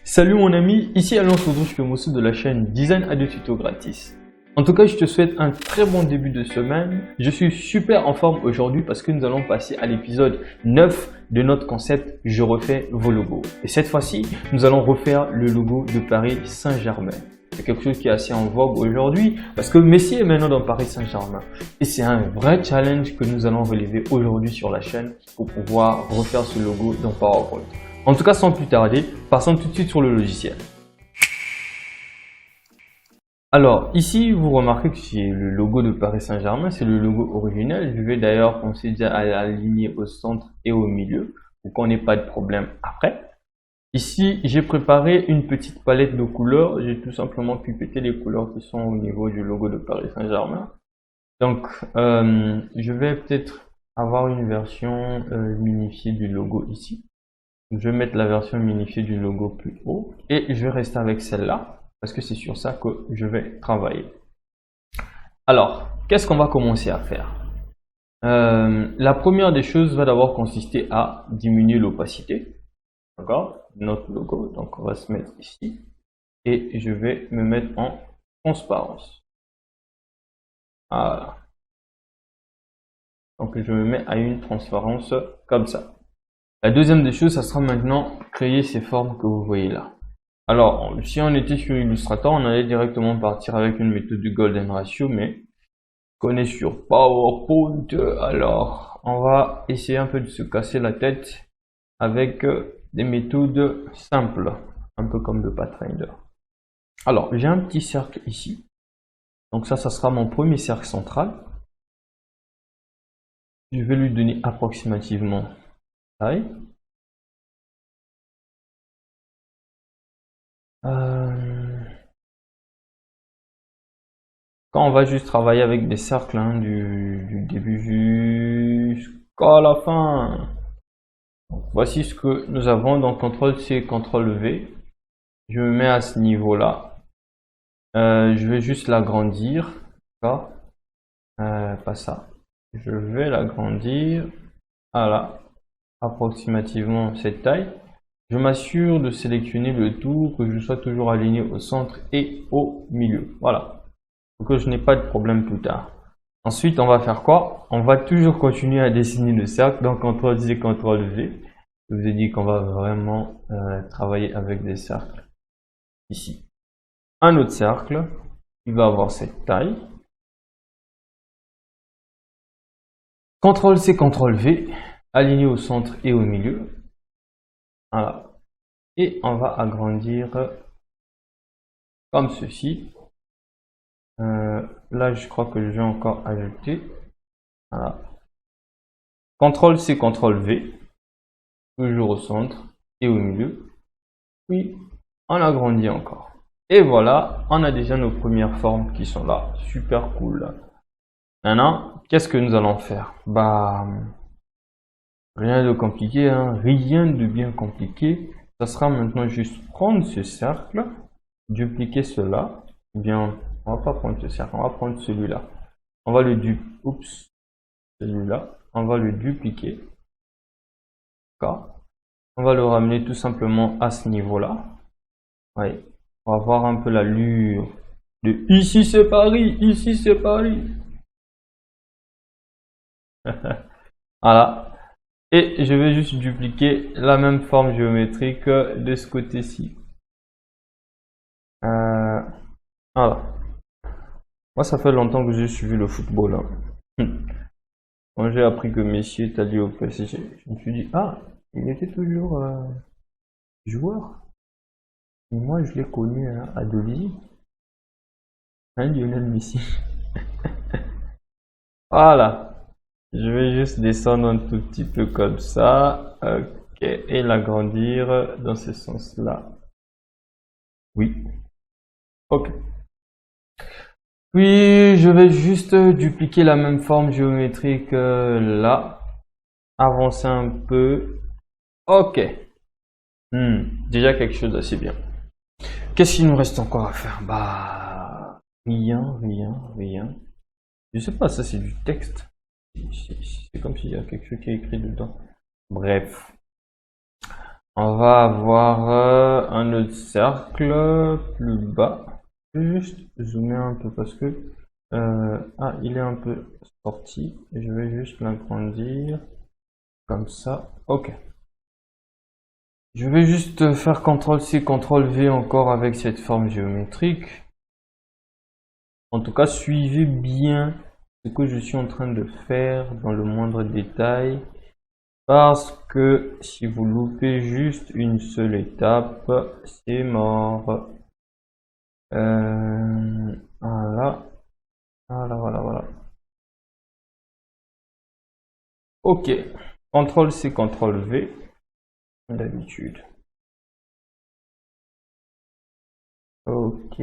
Salut mon ami, ici Alain Soudouche de la chaîne Design à deux tutos gratis. En tout cas, je te souhaite un très bon début de semaine. Je suis super en forme aujourd'hui parce que nous allons passer à l'épisode 9 de notre concept Je refais vos logos. Et cette fois-ci, nous allons refaire le logo de Paris Saint-Germain. C'est quelque chose qui est assez en vogue aujourd'hui parce que Messi est maintenant dans Paris Saint-Germain. Et c'est un vrai challenge que nous allons relever aujourd'hui sur la chaîne pour pouvoir refaire ce logo dans PowerPoint. En tout cas, sans plus tarder, passons tout de suite sur le logiciel. Alors, ici, vous remarquez que c'est le logo de Paris Saint-Germain, c'est le logo original. Je vais d'ailleurs penser déjà à l'aligner au centre et au milieu pour qu'on n'ait pas de problème après. Ici, j'ai préparé une petite palette de couleurs. J'ai tout simplement pipetté les couleurs qui sont au niveau du logo de Paris Saint-Germain. Donc, je vais peut-être avoir une version minifiée du logo ici. Je vais mettre la version minifiée du logo plus haut et je vais rester avec celle-là parce que c'est sur ça que je vais travailler. Alors, qu'est-ce qu'on va commencer à faire? La première des choses va d'abord consister à diminuer l'opacité. D'accord? Notre logo, donc on va se mettre ici et je vais me mettre en transparence. Voilà. Donc je me mets à une transparence comme ça. La deuxième des choses, ça sera maintenant créer ces formes que vous voyez là. Alors, si on était sur Illustrator, on allait directement partir avec une méthode du Golden Ratio, mais qu'on est sur PowerPoint, alors on va essayer un peu de se casser la tête avec des méthodes simples, un peu comme le Pathfinder. Alors, j'ai un petit cercle ici. Donc ça sera mon premier cercle central. Je vais lui donner approximativement taille. Quand on va juste travailler avec des cercles du début jusqu'à la fin. Donc, voici ce que nous avons. Donc CTRL-C, CTRL-V. Je me mets à ce niveau-là. Je vais juste l'agrandir. Pas ça. Je vais l'agrandir. Voilà. Approximativement cette taille. Je m'assure de sélectionner le tout, que je sois toujours aligné au centre et au milieu. Voilà. Pour que je n'ai pas de problème plus tard. Ensuite, on va faire quoi? On va toujours continuer à dessiner le cercle. Donc, CTRL-C, CTRL-V. Je vous ai dit qu'on va vraiment travailler avec des cercles. Ici. Un autre cercle. Il va avoir cette taille. CTRL-C, CTRL-V. Aligné au centre et au milieu. Voilà. Et on va agrandir comme ceci. Là, je crois que je vais encore ajouter. Voilà. CTRL-C, CTRL-V. Toujours au centre et au milieu. Puis, on agrandit encore. Et voilà, on a déjà nos premières formes qui sont là. Super cool. Maintenant, qu'est-ce que nous allons faire? Rien de compliqué, hein? Rien de bien compliqué. Ça sera maintenant juste prendre ce cercle, dupliquer cela. Ou bien, on va pas prendre ce cercle, on va prendre celui-là. On va le celui-là, on va le dupliquer. D'accord? On va le ramener tout simplement à ce niveau-là. Oui. On va voir un peu l'allure de ici c'est Paris, ici c'est Paris. Voilà. Et je vais juste dupliquer la même forme géométrique de ce côté-ci. Voilà. Moi, ça fait longtemps que j'ai suivi le football. Quand j'ai appris que Messi est allé au PSG, je me suis dit, ah, il était toujours joueur. Et moi, je l'ai connu à Delisle. Lionel Messi. Voilà. Je vais juste descendre un tout petit peu comme ça. Ok. Et l'agrandir dans ce sens-là. Oui. Ok. Puis, je vais juste dupliquer la même forme géométrique là. Avancer un peu. Ok. Déjà quelque chose d'assez bien. Qu'est-ce qu'il nous reste encore à faire? Rien. Je sais pas, ça c'est du texte. C'est comme s'il y a quelque chose qui est écrit dedans. Bref. On va avoir un autre cercle plus bas. Je vais juste zoomer un peu parce que il est un peu sorti. Je vais juste l'agrandir comme ça. Ok. Je vais juste faire CTRL-C, CTRL-V encore avec cette forme géométrique. En tout cas, suivez bien ce que je suis en train de faire dans le moindre détail. Parce que si vous loupez juste une seule étape, c'est mort. Voilà. Voilà. Ok. CTRL-C, CTRL-V, comme d'habitude. Ok.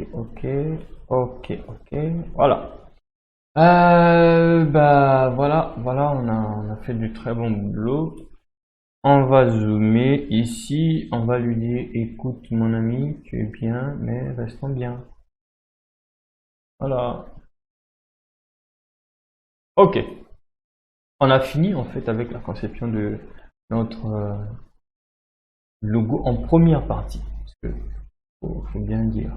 Voilà. Voilà, on a fait du très bon boulot. On va zoomer ici, on va lui dire, écoute mon ami, tu es bien, mais restons bien. Voilà. Ok. On a fini en fait avec la conception de notre logo en première partie. Parce que faut bien dire,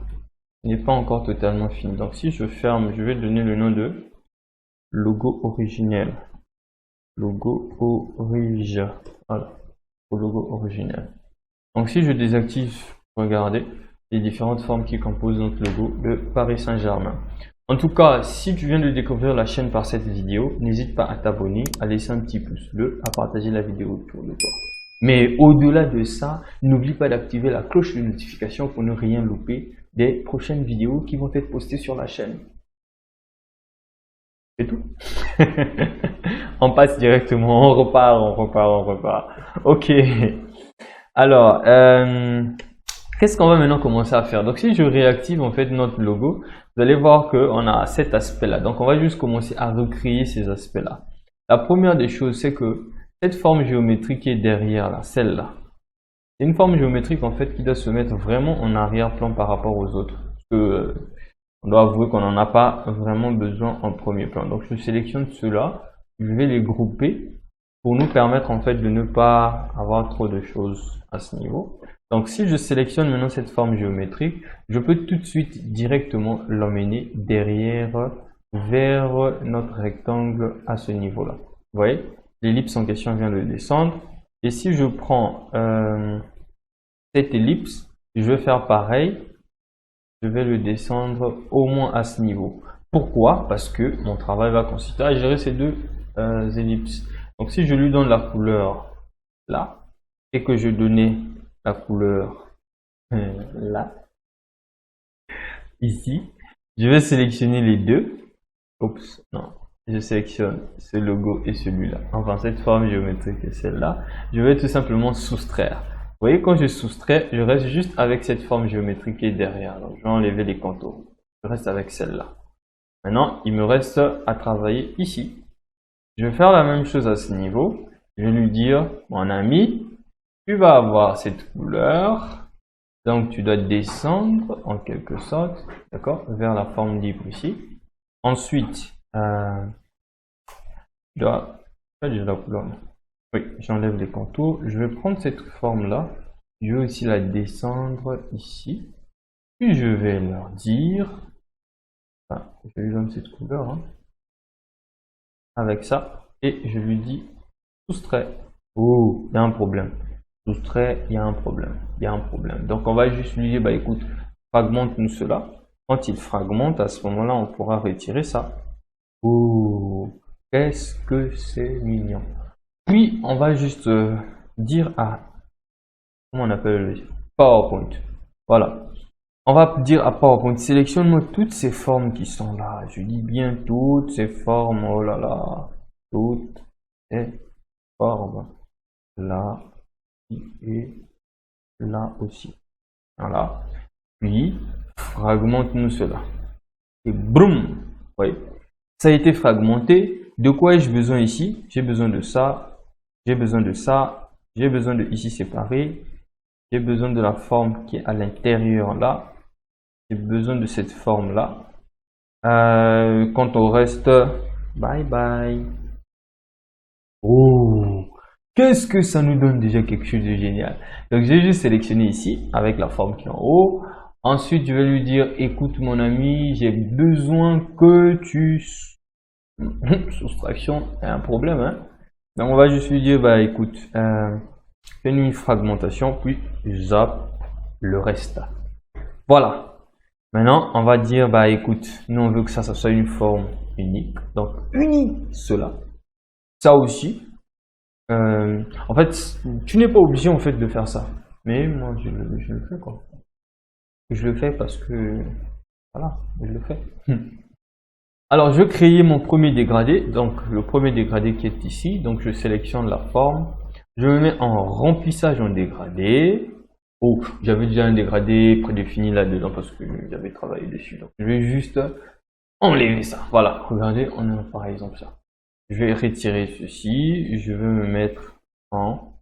il n'est pas encore totalement fini. Donc si je ferme, je vais donner le nom de logo originel. Logo origine. Voilà. Au logo originel. Donc si je désactive, regardez, les différentes formes qui composent notre logo de Paris Saint-Germain. En tout cas, si tu viens de découvrir la chaîne par cette vidéo, n'hésite pas à t'abonner, à laisser un petit pouce bleu, à partager la vidéo autour de toi. Mais au-delà de ça, n'oublie pas d'activer la cloche de notification pour ne rien louper des prochaines vidéos qui vont être postées sur la chaîne. C'est tout. On passe directement, on repart. Ok. Alors, qu'est-ce qu'on va maintenant commencer à faire? Donc, si je réactive en fait notre logo, vous allez voir qu'on a cet aspect-là. Donc, on va juste commencer à recréer ces aspects-là. La première des choses, c'est que cette forme géométrique qui est derrière là, celle-là, c'est une forme géométrique en fait qui doit se mettre vraiment en arrière-plan par rapport aux autres. Parce que on doit avouer qu'on n'en a pas vraiment besoin en premier plan. Donc, je sélectionne ceux-là, je vais les grouper pour nous permettre en fait de ne pas avoir trop de choses à ce niveau. Donc si je sélectionne maintenant cette forme géométrique, je peux tout de suite directement l'emmener derrière vers notre rectangle à ce niveau-là. Vous voyez, l'ellipse en question vient de descendre. Et si je prends cette ellipse, je vais faire pareil. Je vais le descendre au moins à ce niveau. Pourquoi? Parce que mon travail va consister à gérer ces deux ellipses. Donc si je lui donne la couleur là, et que je donnais la couleur là, ici, je vais sélectionner les deux. Oups, non. Je sélectionne ce logo et celui-là. Enfin, cette forme géométrique et celle-là. Je vais tout simplement soustraire. Vous voyez, quand je soustrais, je reste juste avec cette forme géométrique qui est derrière. Donc, je vais enlever les contours. Je reste avec celle-là. Maintenant, il me reste à travailler ici. Je vais faire la même chose à ce niveau. Je vais lui dire, mon ami, tu vas avoir cette couleur. Donc, tu dois descendre en quelque sorte, d'accord, vers la forme libre ici. Ensuite, je dois déjà la couleur. Oui, j'enlève les contours. Je vais prendre cette forme-là. Je vais aussi la descendre ici. Puis je vais leur dire, enfin, je lui donne cette couleur, hein, avec ça, et je lui dis soustrait. Oh, il y a un problème. Soustrait, il y a un problème. Il y a un problème. Donc on va juste lui dire, bah écoute, fragmente-nous cela. Quand il fragmente, à ce moment-là, on pourra retirer ça. Oh, qu'est-ce que c'est mignon. Puis on va juste dire à, comment on appelle PowerPoint. Voilà. On va dire à PowerPoint, sélectionne-moi toutes ces formes qui sont là. Je dis bien toutes ces formes. Oh là là. Toutes ces formes. Là et là aussi. Voilà. Puis, fragmente-nous cela. Et boum. Oui. Ça a été fragmenté. De quoi ai-je besoin ici? J'ai besoin de ça. J'ai besoin de ça. J'ai besoin de ici séparé. J'ai besoin de la forme qui est à l'intérieur là. J'ai besoin de cette forme là. Quant au reste, bye bye. Oh, Qu'est-ce que ça nous donne déjà quelque chose de génial? Donc, j'ai juste sélectionné ici avec la forme qui est en haut. Ensuite, je vais lui dire, écoute mon ami, j'ai besoin que tu... Soustraction, c'est un problème, hein? Donc, on va juste lui dire, bah écoute, fais une fragmentation, puis zappe le reste. Voilà. Maintenant, on va dire, bah écoute, nous on veut que ça soit une forme unique. Donc, unis cela. Ça aussi. En fait, tu n'es pas obligé en fait de faire ça. Mais moi, je le fais quoi. Je le fais parce que, voilà, je le fais. Alors, je vais créer mon premier dégradé. Donc, le premier dégradé qui est ici. Donc, je sélectionne la forme. Je me mets en remplissage en dégradé. Oh, j'avais déjà un dégradé prédéfini là-dedans parce que j'avais travaillé dessus. Donc, je vais juste enlever ça. Voilà, regardez, on a par exemple ça. Je vais retirer ceci. Je vais me mettre en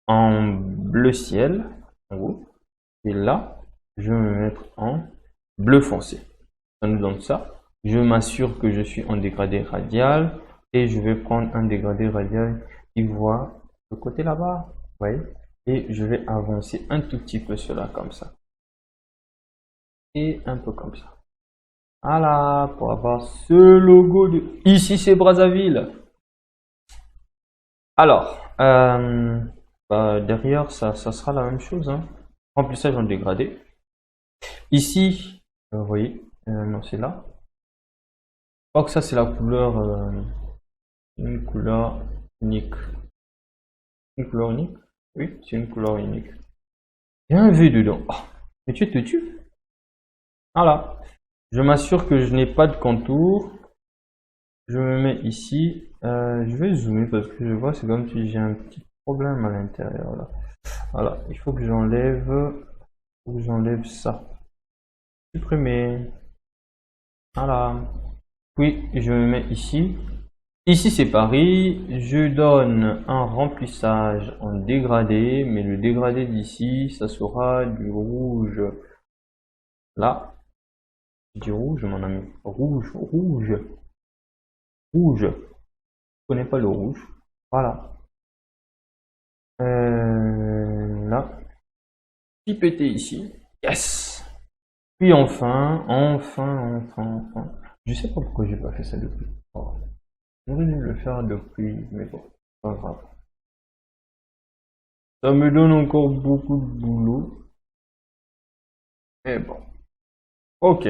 bleu ciel, en haut. Et là, je vais me mettre en bleu foncé. Ça nous donne ça. Je m'assure que je suis en dégradé radial et je vais prendre un dégradé radial qui voit le côté là-bas. Vous voyez? Et je vais avancer un tout petit peu cela comme ça. Et un peu comme ça. Voilà, pour avoir ce logo de... Ici, c'est Brazzaville. Alors, derrière, ça sera la même chose. Hein. Remplissage en dégradé. Ici, vous voyez, non, c'est là. Je crois que ça, c'est la couleur, une couleur unique. Une couleur unique? Oui, c'est une couleur unique. Il y a un V dedans. Oh, mais tu te tues. Voilà. Je m'assure que je n'ai pas de contour. Je me mets ici. Je vais zoomer parce que je vois, c'est comme si j'ai un petit problème à l'intérieur là. Voilà, il faut que j'enlève ça. Supprimer. Voilà. Puis je me mets ici. Ici c'est pareil, je donne un remplissage en dégradé, mais le dégradé d'ici, ça sera du rouge. Là, du rouge mon ami, rouge. Je connais pas le rouge. Voilà. Là, pipeter ici. Yes. Puis enfin. Je sais pas pourquoi j'ai pas fait ça depuis. Oh. J'aurais dû le faire depuis, mais bon, pas grave. Ça me donne encore beaucoup de boulot. Mais bon. Ok.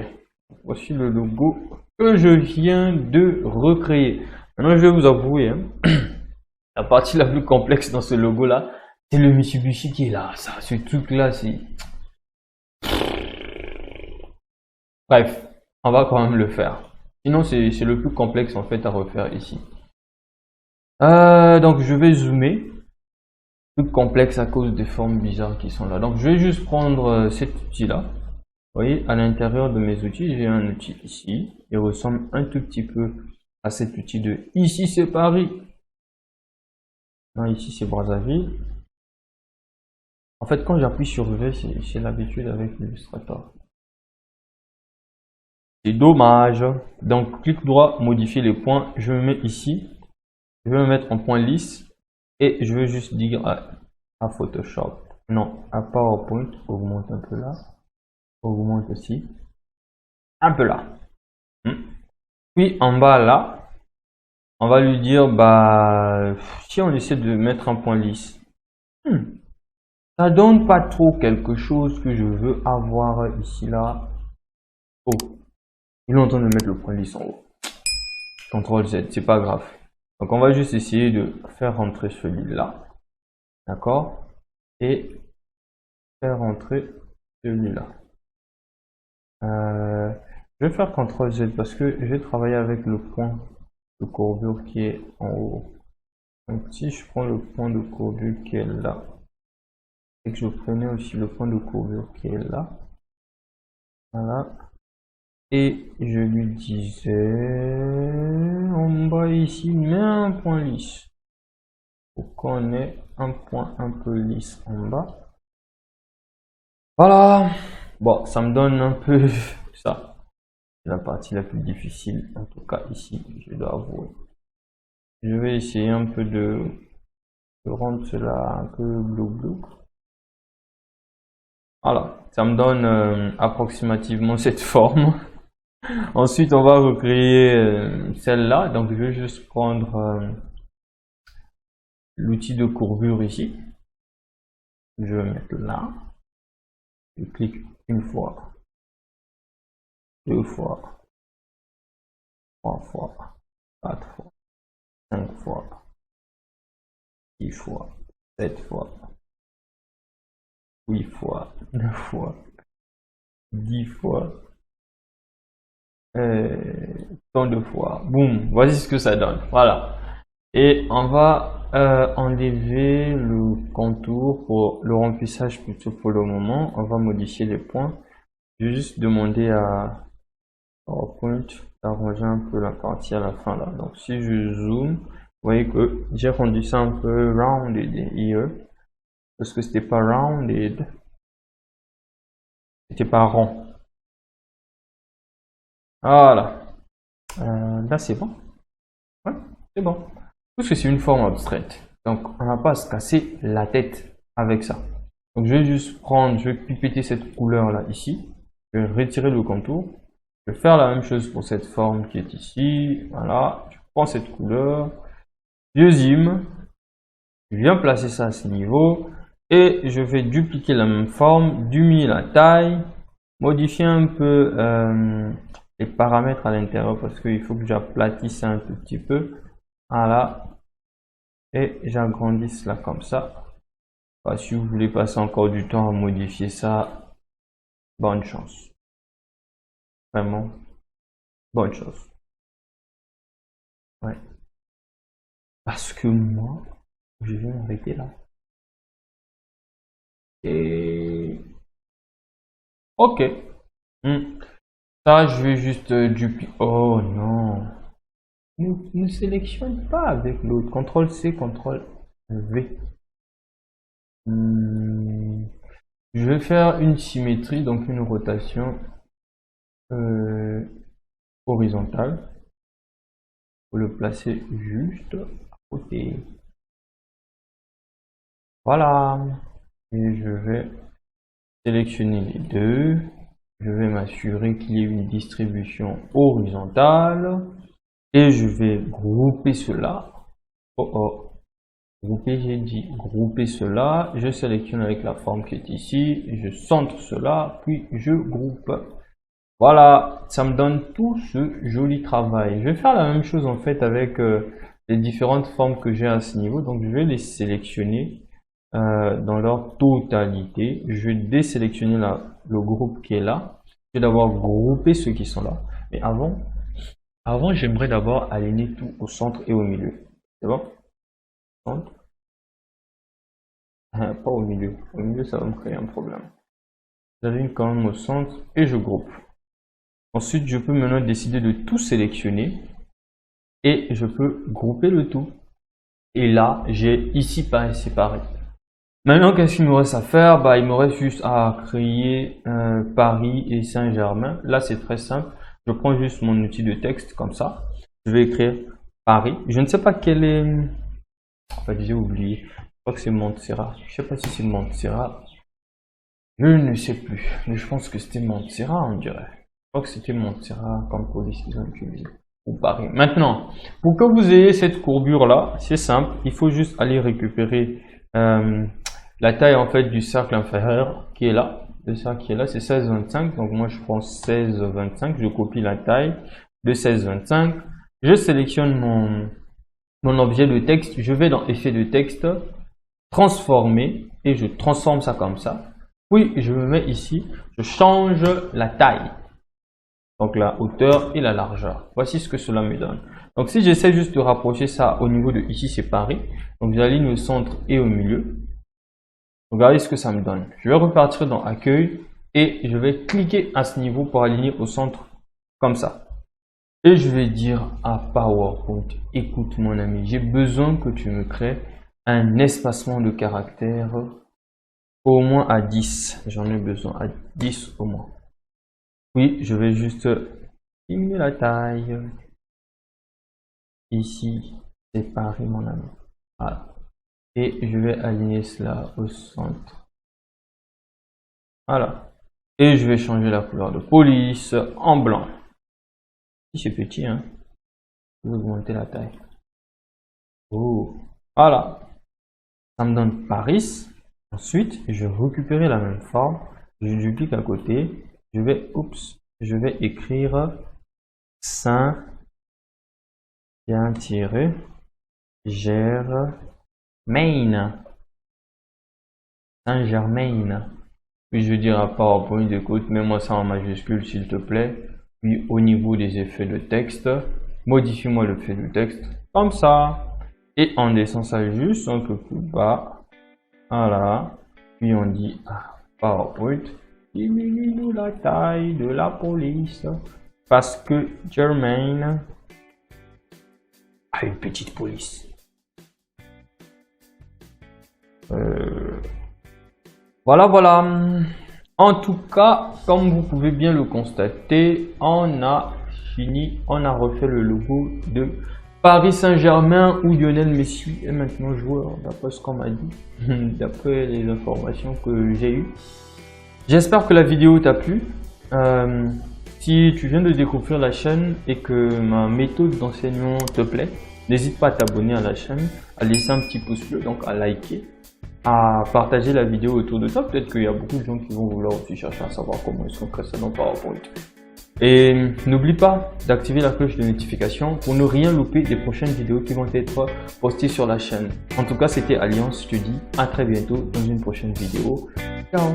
Voici le logo que je viens de recréer. Maintenant, je vais vous avouer, hein, la partie la plus complexe dans ce logo-là, c'est le Mitsubishi qui est là. Ça, ce truc-là, c'est... Bref, on va quand même le faire. Sinon, c'est le plus complexe en fait à refaire ici. Donc, je vais zoomer. Plus complexe à cause des formes bizarres qui sont là. Donc, je vais juste prendre cet outil-là. Vous voyez, à l'intérieur de mes outils, j'ai un outil ici. Il ressemble un tout petit peu à cet outil de ici, c'est Paris. Non, ici, c'est Brazzaville. En fait, quand j'appuie sur V, c'est l'habitude avec l'Illustrator. C'est dommage. Donc, clic droit, modifier les points. Je me mets ici. Je vais me mettre en point lisse. Et je vais juste dire à Photoshop. Non, à PowerPoint. Augmente un peu là. Augmente aussi. Un peu là. Puis en bas là, on va lui dire, bah, si on essaie de mettre un point lisse. Ça donne pas trop quelque chose que je veux avoir ici là. Oh, il est en train de mettre le point lisse en haut. CTRL Z, c'est pas grave. Donc on va juste essayer de faire rentrer celui-là. D'accord? Et faire rentrer celui-là. Je vais faire CTRL Z parce que je vais travailler avec le point de courbure qui est en haut. Donc si je prends le point de courbure qui est là, et que je prenais aussi le point de courbure qui est là, voilà, et je lui disais en bas ici, mets un point lisse pour qu'on ait un point un peu lisse en bas. Voilà, bon, ça me donne un peu ça, c'est la partie la plus difficile, en tout cas ici, je dois avouer. Je vais essayer un peu de Je rendre cela un peu bleu. Voilà, ça me donne approximativement cette forme. Ensuite, on va recréer celle-là. Donc, je vais juste prendre l'outil de courbure ici. Je vais mettre là. Je clique une fois, deux fois, trois fois, quatre fois, cinq fois, 6 fois, 7 fois, 8 fois, 9 fois, 10 fois, tant de fois. Boum, voici ce que ça donne. Voilà. Et on va enlever le contour pour le remplissage plutôt pour le moment. On va modifier les points. Je vais juste demander à PowerPoint d'arranger un peu la partie à la fin là. Donc si je zoome, vous voyez que j'ai rendu ça un peu rounded here. Parce que c'était pas rounded. C'était pas rond. Voilà. Là c'est bon. Ouais, c'est bon. Parce que c'est une forme abstraite. Donc, on n'a pas à se casser la tête avec ça. Donc, je vais juste prendre, je vais pipetter cette couleur là ici. Je vais retirer le contour. Je vais faire la même chose pour cette forme qui est ici. Voilà. Je prends cette couleur. Je zoom. Je viens placer ça à ce niveau. Et je vais dupliquer la même forme, diminuer la taille, modifier un peu les paramètres à l'intérieur parce qu'il faut que j'aplatisse un tout petit peu. Voilà. Et j'agrandis cela comme ça. Bah, si vous voulez passer encore du temps à modifier ça, bonne chance. Vraiment, bonne chance. Ouais. Parce que moi, je vais m'arrêter là. Et... Ok. Ça, je vais juste dupliquer. Oh non. Ne sélectionne pas avec l'autre. CTRL-C, CTRL-V. Je vais faire une symétrie, donc une rotation horizontale. Pour le placer juste à côté. Voilà. Et je vais sélectionner les deux. Je vais m'assurer qu'il y ait une distribution horizontale. Et je vais grouper cela. Oh oh. Grouper, j'ai dit grouper cela. Je sélectionne avec la forme qui est ici. Je centre cela. Puis je groupe. Voilà, ça me donne tout ce joli travail. Je vais faire la même chose en fait avec les différentes formes que j'ai à ce niveau. Donc je vais les sélectionner dans leur totalité. Je vais désélectionner le groupe qui est là. Je vais d'abord grouper ceux qui sont là. Mais avant j'aimerais d'abord aligner tout au centre et au milieu. C'est bon? Centre. Pas au milieu. Au milieu, ça va me créer un problème. J'aligne quand même au centre et je groupe. Ensuite, je peux maintenant décider de tout sélectionner et je peux grouper le tout. Et là, j'ai ici Paris séparé. Maintenant, qu'est-ce qu'il me reste à faire? Bah, il me reste juste à créer Paris et Saint-Germain. Là, c'est très simple. Je prends juste mon outil de texte comme ça. Je vais écrire Paris. Je ne sais pas quel est... Enfin, j'ai oublié. Je crois que c'est Montserrat. Je ne sais pas si c'est Montserrat. Je ne sais plus. Mais je pense que c'était Montserrat, on dirait. Je crois que c'était Montserrat comme police qu'ils ont utilisé. Ou Paris. Maintenant, pour que vous ayez cette courbure là, c'est simple. Il faut juste aller récupérer la taille en fait du cercle inférieur qui est là. Le cercle qui est là, c'est 16,25. Donc moi je prends 16,25. Je copie la taille de 16,25. Je sélectionne mon objet de texte. Je vais dans effet de texte, transformer et je transforme ça comme ça. Puis je me mets ici, je change la taille. Donc la hauteur et la largeur. Voici ce que cela me donne. Donc si j'essaie juste de rapprocher ça au niveau de ici, c'est Paris. Donc j'aligne au centre et au milieu. Regardez ce que ça me donne. Je vais repartir dans Accueil et je vais cliquer à ce niveau pour aligner au centre comme ça. Et je vais dire à PowerPoint, écoute mon ami, j'ai besoin que tu me crées un espacement de caractères au moins à 10. J'en ai besoin à 10 au moins. Oui, je vais juste diminuer la taille. Ici, séparer mon ami. Voilà. et je vais aligner cela au centre. Voilà. Et je vais changer la couleur de police en blanc. C'est petit, hein. Je vais augmenter la taille. Oh, voilà. Ça me donne Paris. Ensuite, je vais récupérer la même forme. Je duplique à côté. Je vais écrire Saint bien tiré Germain. Saint-Germain. Puis je vais dire à PowerPoint, écoute, mets-moi ça en majuscule s'il te plaît. Puis au niveau des effets de texte, modifie-moi le fait de texte comme ça. Et on descend ça juste un peu plus bas. Voilà. Puis on dit à PowerPoint, diminue-nous la taille de la police. Parce que Germain a une petite police. Voilà. En tout cas, comme vous pouvez bien le constater, on a refait le logo de Paris Saint-Germain où Lionel Messi est maintenant joueur, d'après ce qu'on m'a dit, d'après les informations que j'ai eues. J'espère que la vidéo t'a plu. Si tu viens de découvrir la chaîne et que ma méthode d'enseignement te plaît, n'hésite pas à t'abonner à la chaîne, à laisser un petit pouce bleu, donc à liker, à partager la vidéo autour de toi. Peut-être qu'il y a beaucoup de gens qui vont vouloir aussi chercher à savoir comment est-ce qu'on crée ça dans PowerPoint. Et n'oublie pas d'activer la cloche de notification pour ne rien louper des prochaines vidéos qui vont être postées sur la chaîne. En tout cas, c'était Alliance. Je te dis à très bientôt dans une prochaine vidéo. Ciao!